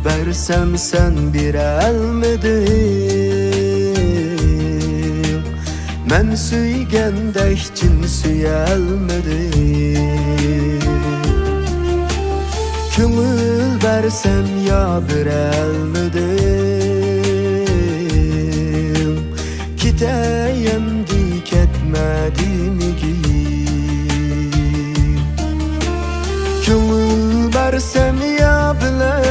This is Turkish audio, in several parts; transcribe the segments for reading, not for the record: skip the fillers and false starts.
Bersem sen birelmedin, men süygendek cin süyelmedin. Köngül bersem ya birelmedin, kiteyem di ketmedim ki. Köngül bersem ya bilelmedim,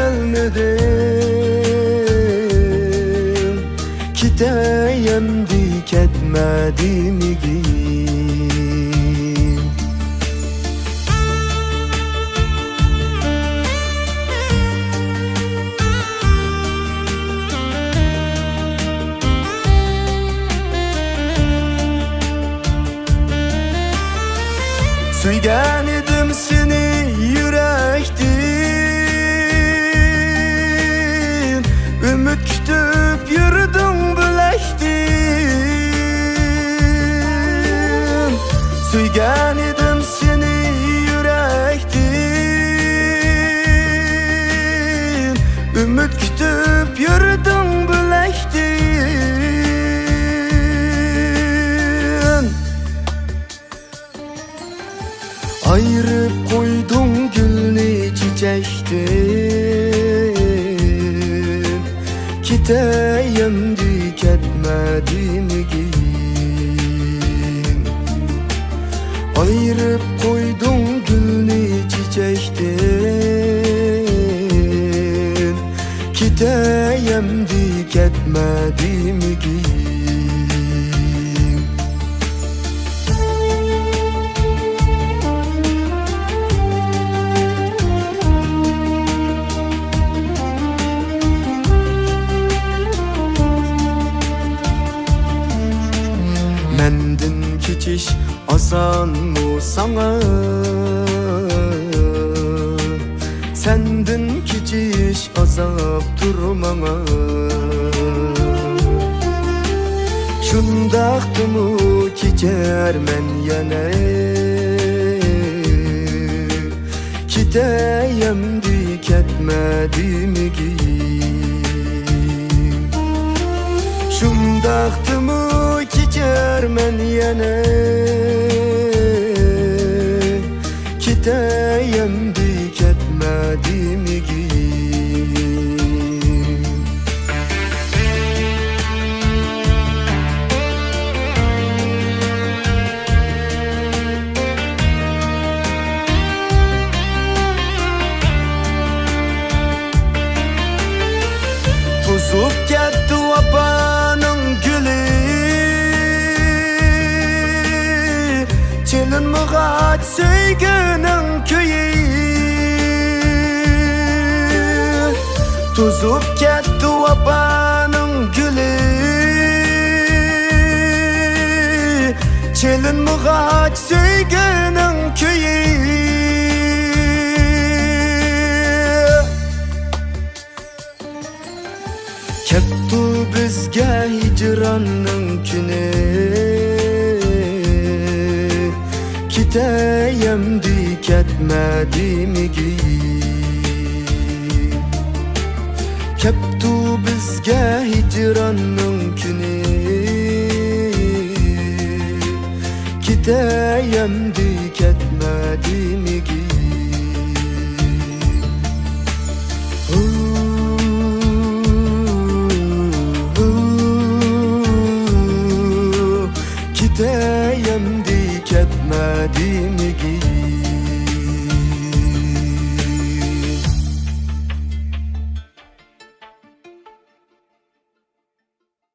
kiteyem di ketmedim ki. Suygan edim seni yürektin, ümit kütüp yürüdüm bilektin. Suygan edim seni yürektin, ümit kütüp yürüdüm bilektin. Ayırıp koydum gülünü çiçektin, kiteyem dik etmedim ki. Ayırıp koydum gülünü çiçektin, kiteyem dik etmedim ki. Mendin keçiş asan mı sana? Sendin keçiş azap durmana. Şundaqtı mı keçer men yana? Kiteyem dik etmedim ki. Şundaqtı mı keçer men yana? Kiteyem dik etmedim ki. Tuzup ketdi vapanın gülü, çelin mıgat söygünün köyü. Tuzup ketdi vapanın gülü, çelin mıgat söygünün köyü. Keptu bizge hicranın küne, kiteyem dik etmedim ki. Keptu bizge hicranın küne, kiteyem dik etmedim ki. Kiteyem dik etmedim ki.